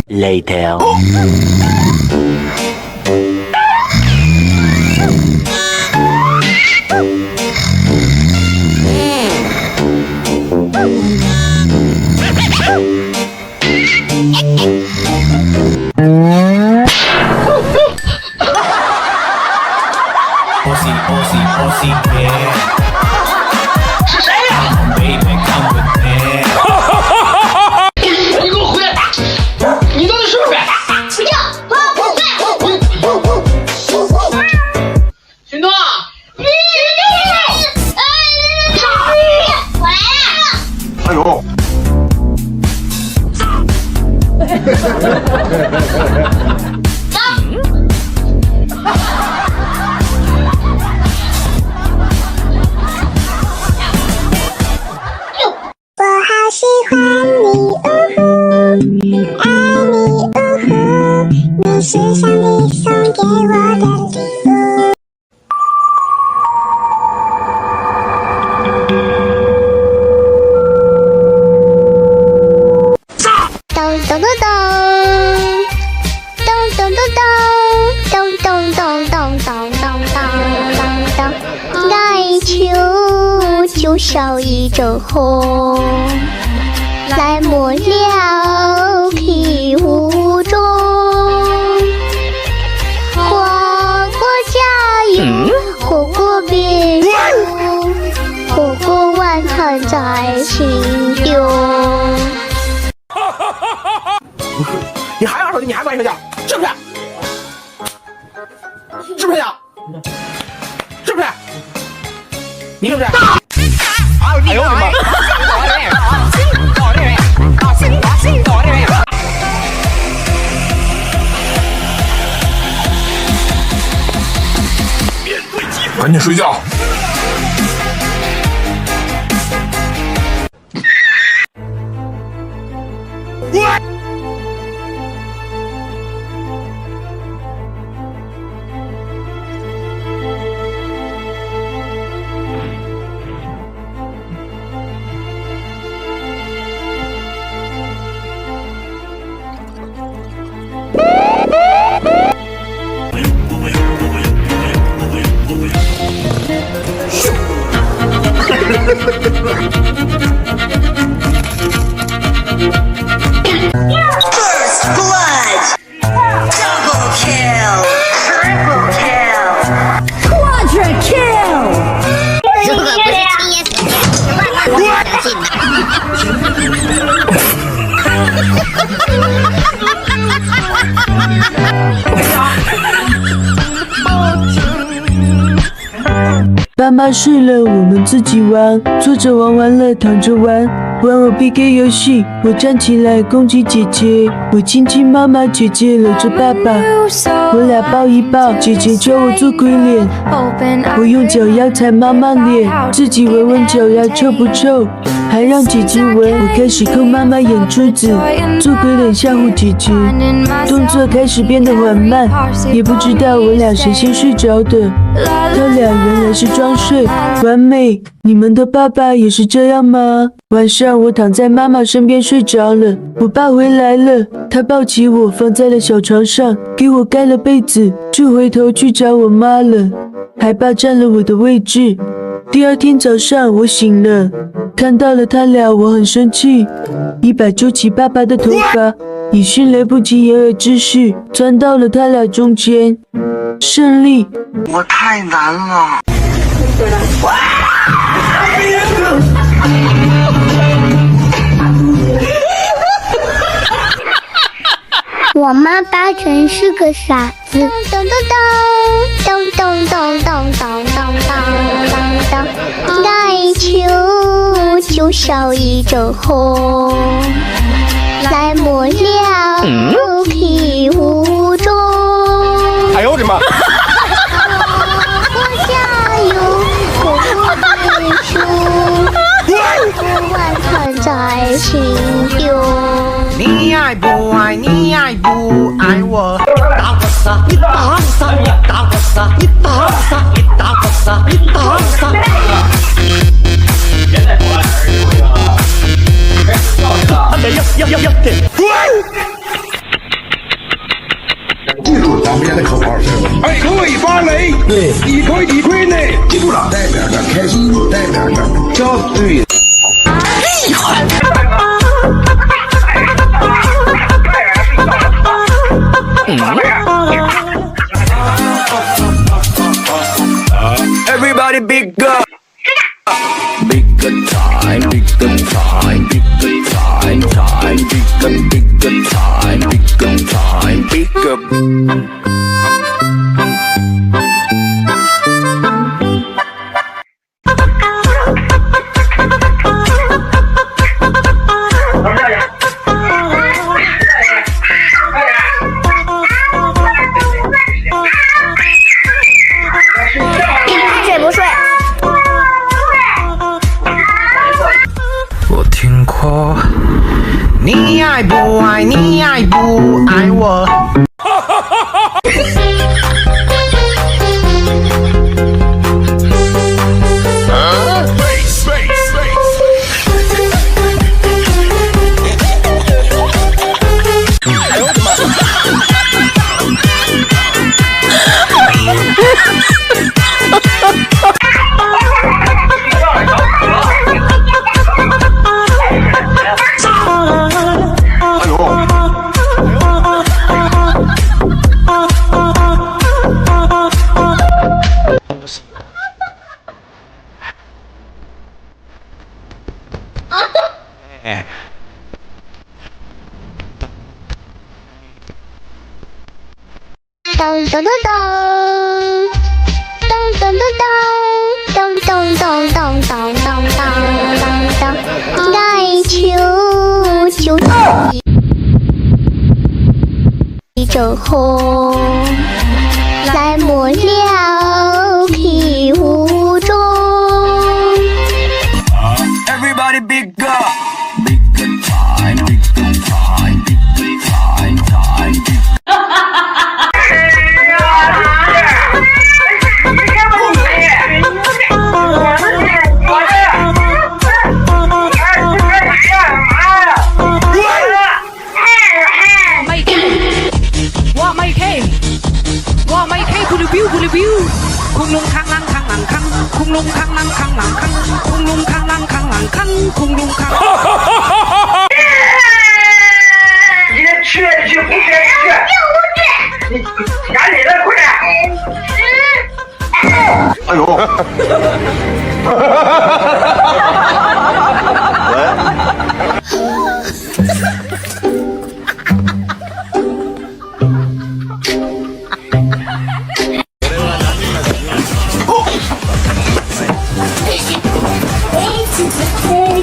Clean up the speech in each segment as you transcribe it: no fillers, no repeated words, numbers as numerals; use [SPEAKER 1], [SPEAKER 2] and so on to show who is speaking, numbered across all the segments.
[SPEAKER 1] Later.
[SPEAKER 2] yeah.
[SPEAKER 3] 是谁呀、
[SPEAKER 2] Baby, come with me.
[SPEAKER 3] 你给我回来！你到底是不是？
[SPEAKER 4] 不叫，我不干。
[SPEAKER 3] 许诺，你
[SPEAKER 4] 我来了。
[SPEAKER 5] 哎呦！
[SPEAKER 4] 我好喜欢你，爱你，你是上帝送给我的礼物。咚咚咚咚，咚咚咚咚，咚咚咚咚咚咚咚咚。爱秋就像一阵风，来没了皮雾中。花果加油，火锅别用，火锅晚餐在心中。
[SPEAKER 5] 你还二手的，你还管人家，是不是？是不是呀？是不是？你是不是？哎呦我的妈！赶紧睡觉。
[SPEAKER 6] First blood! Double kill! Triple kill! Quadra kill!
[SPEAKER 4] 如果不是亲眼所见，万万不能相信
[SPEAKER 7] 爸妈睡了，我们自己玩。坐着玩完了，躺着玩。玩偶 PK 游戏，我站起来攻击姐姐，我亲亲妈妈，姐姐搂着爸爸，我俩抱一抱，姐姐教我做鬼脸，我用脚丫踩妈妈脸，自己闻闻脚丫臭不臭，还让姐姐闻。我开始抠妈妈眼珠子，做鬼脸吓唬姐姐，动作开始变得缓慢，也不知道我俩谁先睡着的，他俩原来是装睡，完美。你们的爸爸也是这样吗？晚上我躺在妈妈身边睡着了，我爸回来了，他抱起我放在了小床上，给我盖了被子，就回头去找我妈了，还霸占了我的位置。第二天早上我醒了，看到了他俩，我很生气，一把揪起爸爸的头发，以迅雷不及掩耳之势钻到了他俩中间，胜利。
[SPEAKER 5] 我太难了。
[SPEAKER 4] 我妈八成是个傻子。咚咚咚咚咚咚咚咚咚咚咚，爱秋就像一阵风，来没了皮雾中。
[SPEAKER 5] 哎呦我的妈！
[SPEAKER 4] 火加油，火锅别输，火锅晚餐在心中。
[SPEAKER 8] 你爱不爱？你爱不爱我？打我
[SPEAKER 1] 啥？你打啥？你打我啥？你打啥？你打我啥？你打啥？
[SPEAKER 3] 别再说了，开始教育了。
[SPEAKER 8] 记住咱们家的口号是：哎，可以发雷，对，理亏理亏呢。记住了，带点的开心，带点的叫对。厉害。
[SPEAKER 2] Everybody big up. Bigger time, bigger time, bigger time, bigger time, bigger time, bigger.
[SPEAKER 4] 睡不睡？
[SPEAKER 5] 我听过，你爱不爱？你爱不爱我？
[SPEAKER 4] 咚咚咚咚咚咚咚咚咚咚咚咚咚咚咚，爱秋秋一阵红，来没了皮雾中。
[SPEAKER 2] Everybody big up. Bigger time, bigger time, bigger time, time, bigger.
[SPEAKER 9] 空龙扛啷扛啷扛，空龙扛啷扛啷扛，空龙扛啷扛啷扛，空龙扛。
[SPEAKER 3] 你去不去？你赶紧的，快点！
[SPEAKER 8] 哎呦！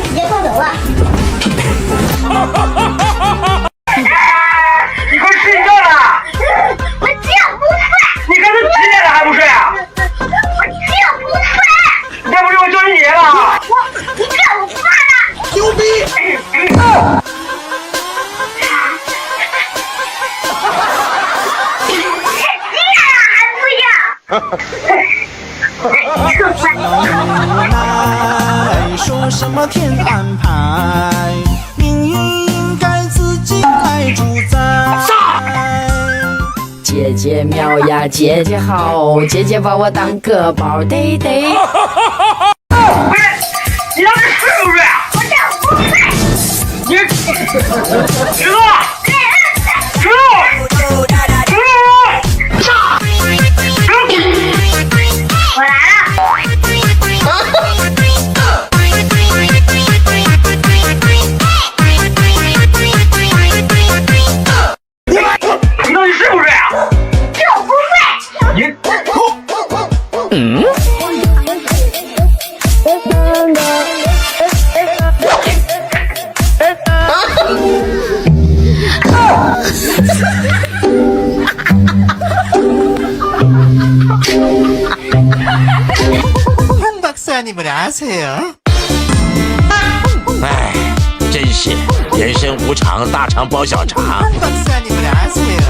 [SPEAKER 4] 直接放走了。
[SPEAKER 3] 你快睡觉了！
[SPEAKER 4] 我就不睡。
[SPEAKER 3] 你看都几点了还不睡啊？
[SPEAKER 4] 我就不睡。
[SPEAKER 3] 要不是我叫你爷了？
[SPEAKER 4] 你看我挂了。
[SPEAKER 3] 牛逼！
[SPEAKER 10] 说什么天安排，命运应该自己来主宰。
[SPEAKER 11] 姐姐妙呀，姐姐好，姐姐把我当个宝贝贝。
[SPEAKER 3] 你让这睡不睡啊？
[SPEAKER 4] 我这不睡。
[SPEAKER 3] 你知道？
[SPEAKER 4] 我来了。
[SPEAKER 3] 你到底睡不睡啊？
[SPEAKER 4] 就不睡。
[SPEAKER 3] 你
[SPEAKER 10] 潘박사님을아세요？
[SPEAKER 12] 哎，真是人生无常，大肠包小肠。
[SPEAKER 10] 박사님을아세요？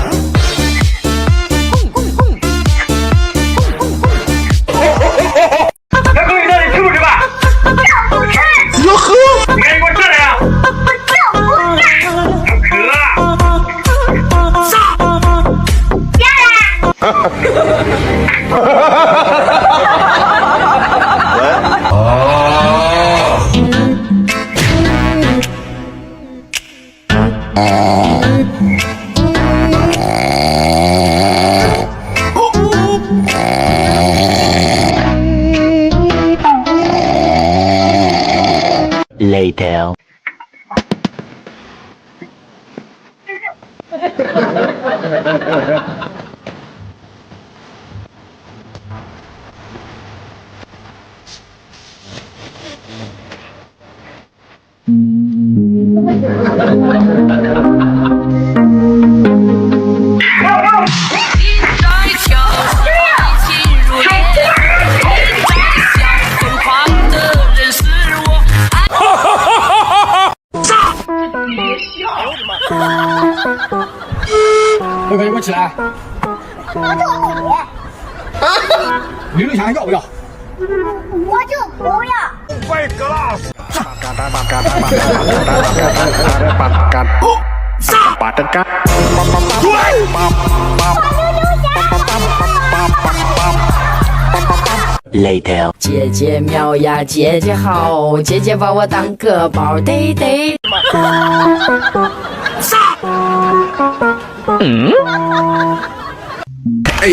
[SPEAKER 1] Later.
[SPEAKER 5] 快快给我起来！你留下要不要？
[SPEAKER 4] 我就不要。
[SPEAKER 8] Fight glass.
[SPEAKER 11] 姐姐妙呀，姐姐好，姐姐把我当个宝贝贝。
[SPEAKER 5] 嗯？哎！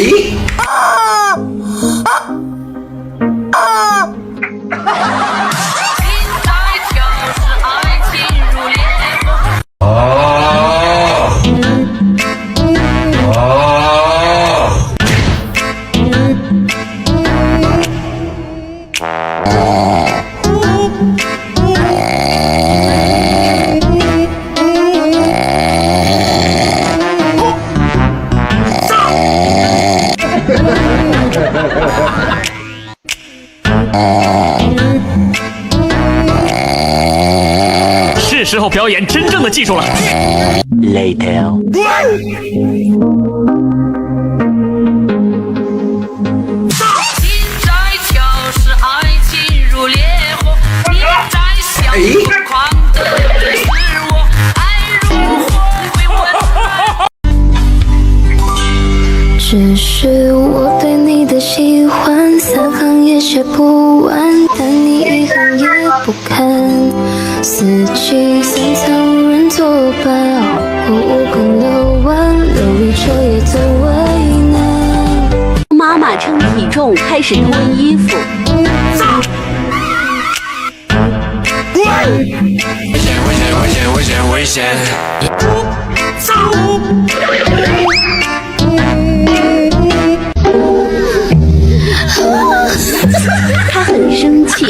[SPEAKER 12] 是时候表演真正的技术了。
[SPEAKER 1] Later.
[SPEAKER 4] 只是我对你的喜欢3行也写不完，但你1行也不看。4季3餐无人作伴，我5更6晚，6里彻夜最为难。
[SPEAKER 13] 妈妈称体重，开始脱衣服。
[SPEAKER 2] 危险！
[SPEAKER 13] 他很生气。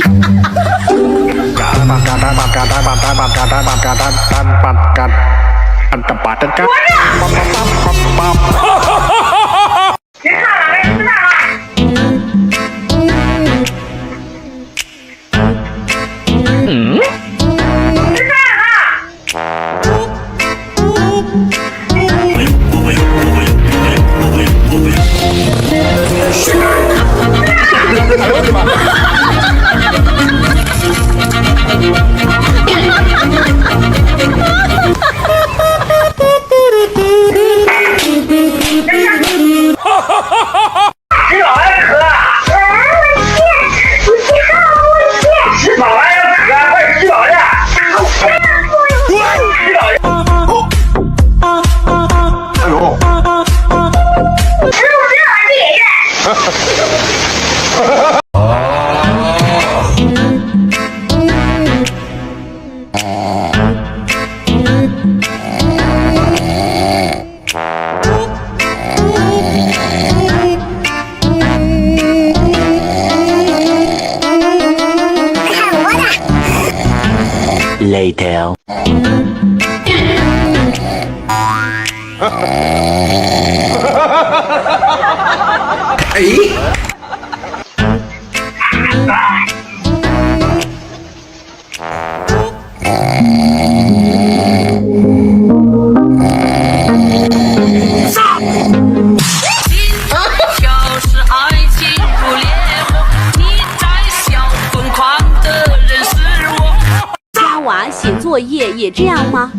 [SPEAKER 5] 嗯？哎呦我的妈！
[SPEAKER 3] 洗澡还渴？
[SPEAKER 4] 我去，
[SPEAKER 3] 洗澡还要渴？快洗澡去！洗澡去！
[SPEAKER 8] 哎呦！Later.
[SPEAKER 5] 哎！
[SPEAKER 13] 家娃写作业也这样吗？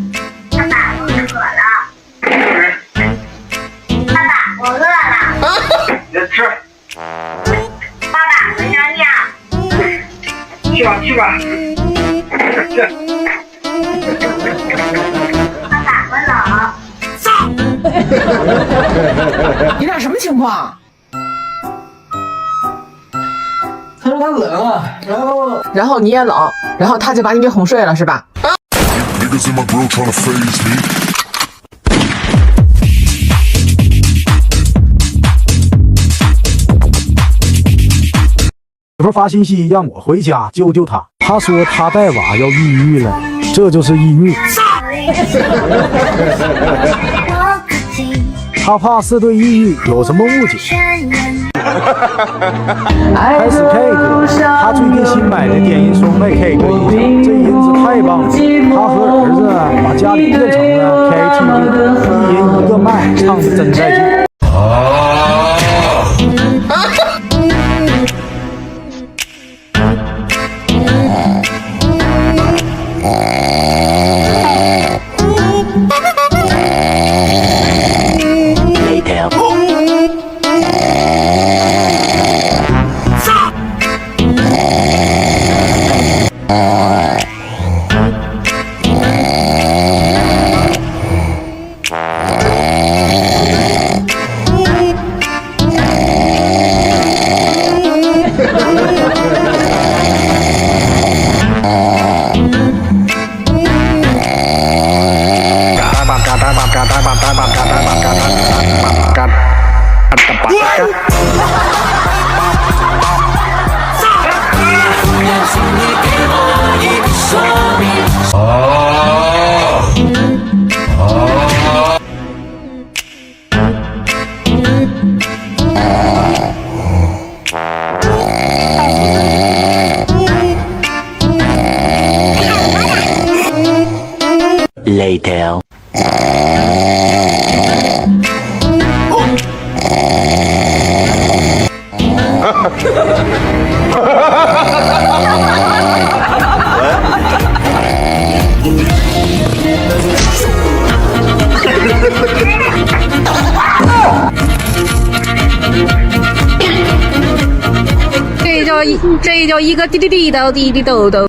[SPEAKER 4] 爸爸，我渴了。爸爸，我饿了。
[SPEAKER 3] 别吃。爸爸，我想尿。去吧去吧。去。
[SPEAKER 4] 爸爸，我冷。
[SPEAKER 5] 你俩什么情况？他说他冷啊，然后你也冷，然后他就把你给哄睡了，是吧？
[SPEAKER 14] 媳妇发信息让我回家救救他，他说他带娃要抑郁了，这就是抑郁。他怕是对抑郁有什么误解。开始 K 歌，他最近新买的电音双卖 K 歌音响，这音质太棒了。他和儿子把家里变成了 KTV， 一人一个麦，唱的真带劲。
[SPEAKER 1] Later.
[SPEAKER 13] 这叫一个滴滴滴的滴滴豆豆。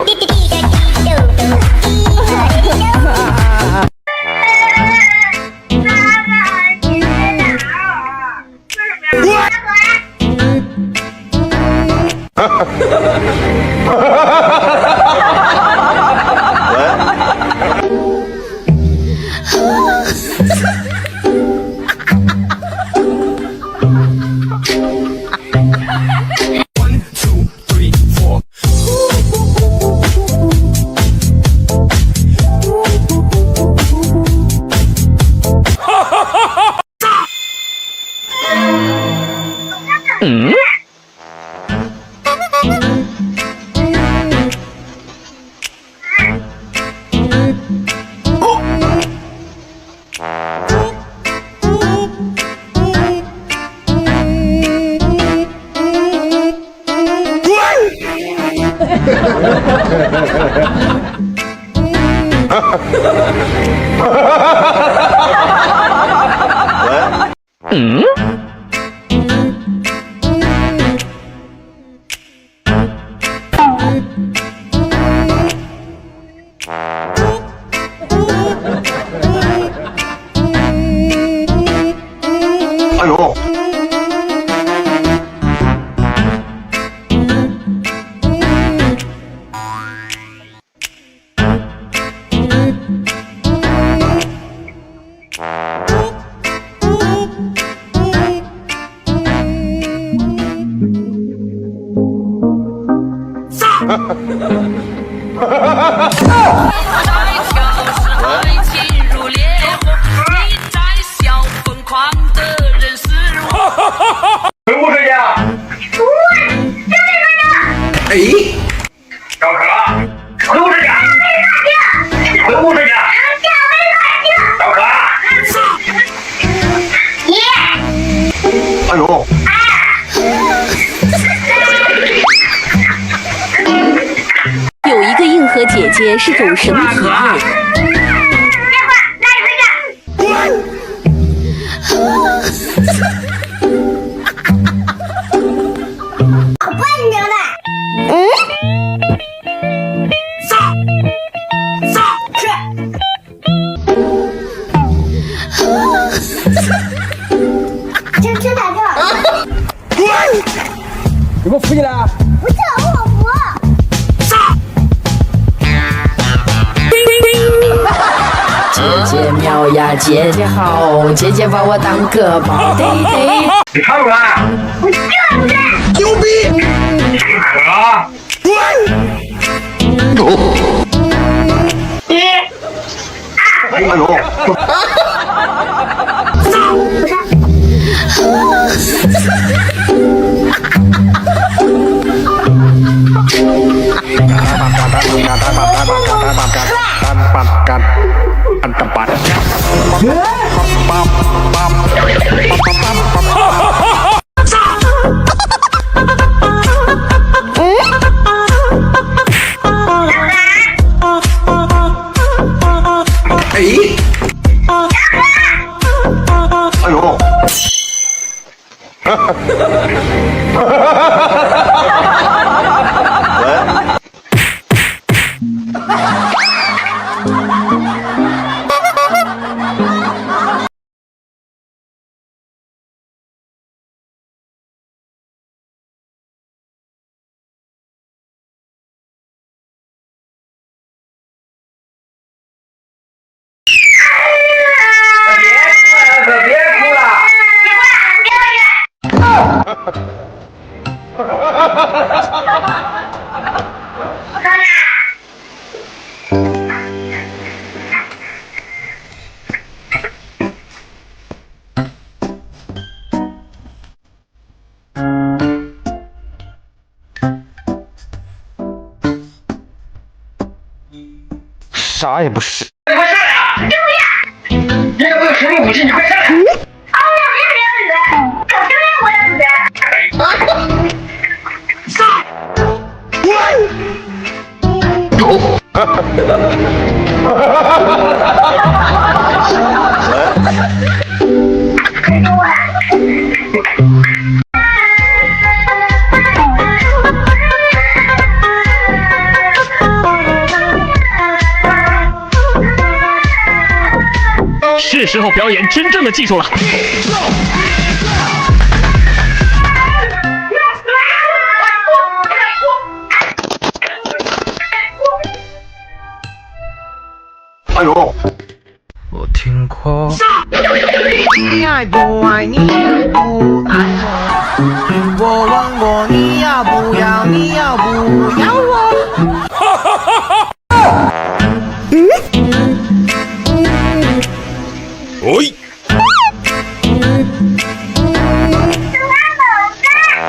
[SPEAKER 8] 哎呦！
[SPEAKER 3] 回屋睡觉。
[SPEAKER 5] 哎，
[SPEAKER 3] 小可，回屋睡觉。回屋睡觉。小可。
[SPEAKER 8] 哎呦！
[SPEAKER 13] 有一个硬核姐姐是种什么体味？
[SPEAKER 4] 吃彩票。
[SPEAKER 14] 你给我扶起来！
[SPEAKER 4] 不是我扶。
[SPEAKER 11] 姐姐妙呀，姐姐好，姐姐把我当个宝贝贝。
[SPEAKER 3] 你看不看？
[SPEAKER 4] 我就是。
[SPEAKER 3] 牛逼！可。哎呦！哎呦！可别哭了！
[SPEAKER 14] 啥也不是。
[SPEAKER 3] 你快上来啊！对不呀？你也不有什么武器，你快上来！啊，我也没有子，搞对面我也不在。上！
[SPEAKER 12] 是时候表演真正的技术了。
[SPEAKER 3] 哎呦！
[SPEAKER 10] 我听过。你爱不爱你不爱我？我问过你要不要，你要不要我？
[SPEAKER 8] 喂。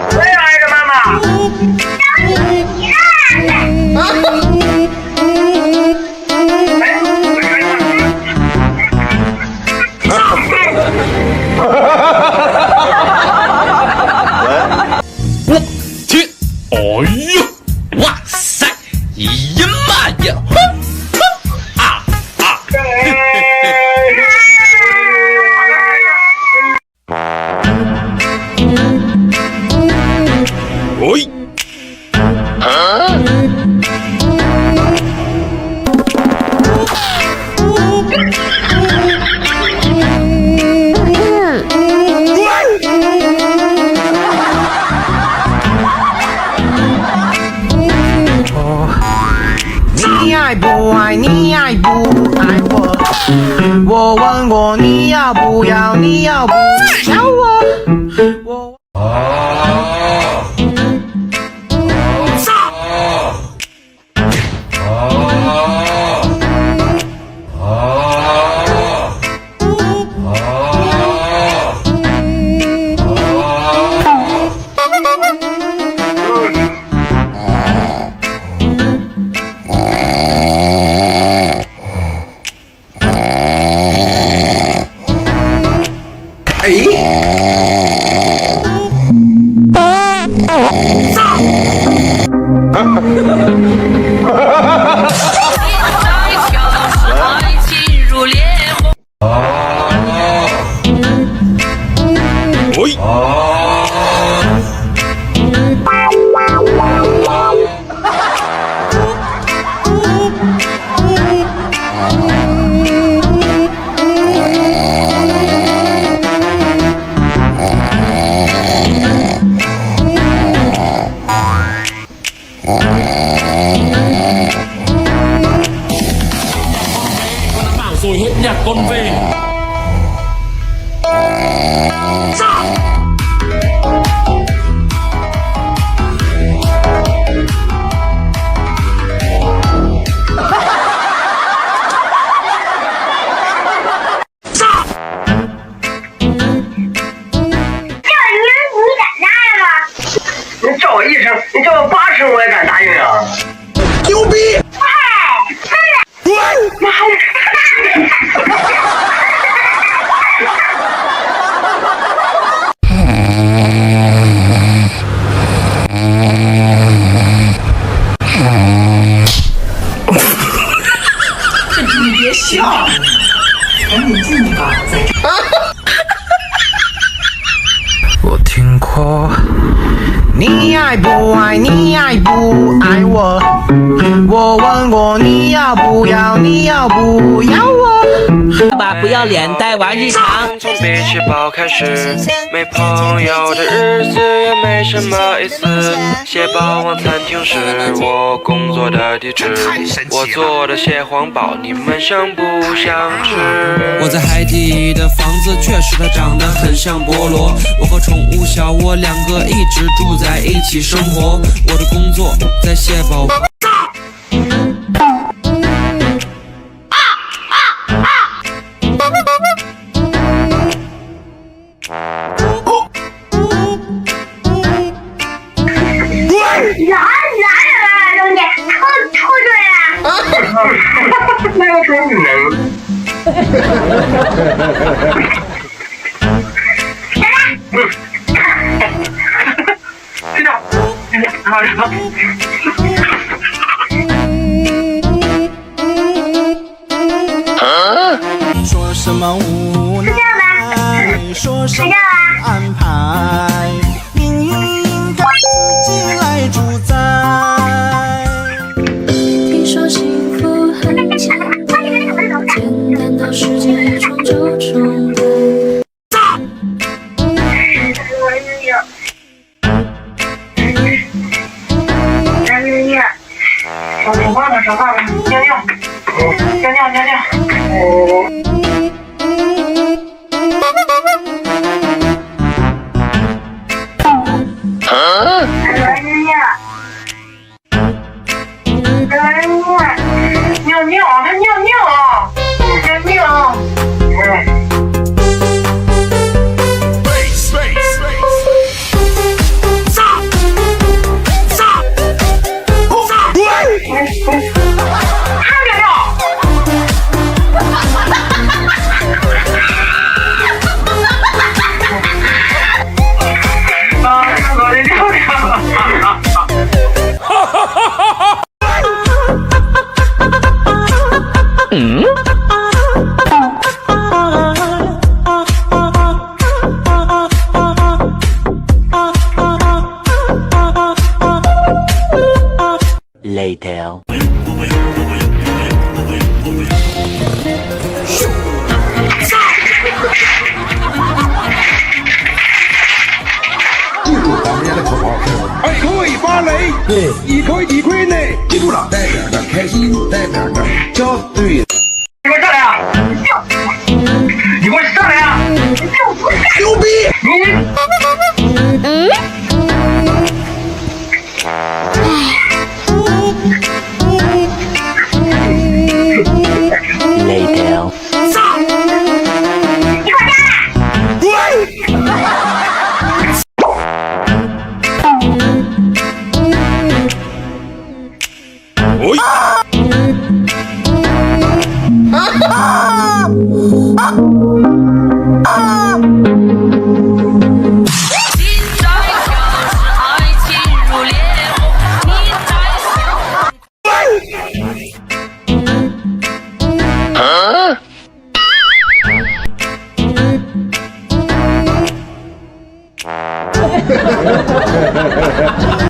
[SPEAKER 3] 谁来的妈妈？
[SPEAKER 12] 我去！哎呦！哇塞！呀妈呀！啊啊！
[SPEAKER 8] 喂。
[SPEAKER 10] 你爱不爱你爱不爱我？我问过你要不要，你要不要我？
[SPEAKER 8] 牛逼！
[SPEAKER 6] 你别笑，赶紧进去吧，在这。
[SPEAKER 10] 我听过，你爱不爱？你爱不爱我？我问过你要不要？你要不要我？
[SPEAKER 15] 爸爸不要脸，带娃日常。
[SPEAKER 16] 从比起包开始，没朋友的日子也没什么意思。蟹堡王餐厅是我工作的地址，我做的蟹黄堡，你们想不想吃？
[SPEAKER 17] 我在海底的房子确实它长得很像菠萝。我和宠物小窝两个一直住在一起生活。我的工作在蟹堡。
[SPEAKER 3] 那个时候你们。
[SPEAKER 10] 说什么无奈，说什么安排，命运应该自己来主宰。
[SPEAKER 18] 听说幸福很简单到世界一闯就冲淡。
[SPEAKER 3] 说话呢，说话呢，尿尿，尿尿，尿尿。尿尿，他尿尿，尿尿。
[SPEAKER 1] Later.
[SPEAKER 8] 记住咱们家的口号是：二可以发雷，对，一可以抵亏呢。记住了，带点的开心，带点的笑，对。
[SPEAKER 3] 你给我上来啊！你给我上来啊！
[SPEAKER 8] 牛逼！Later. 哈哈哈哈哈！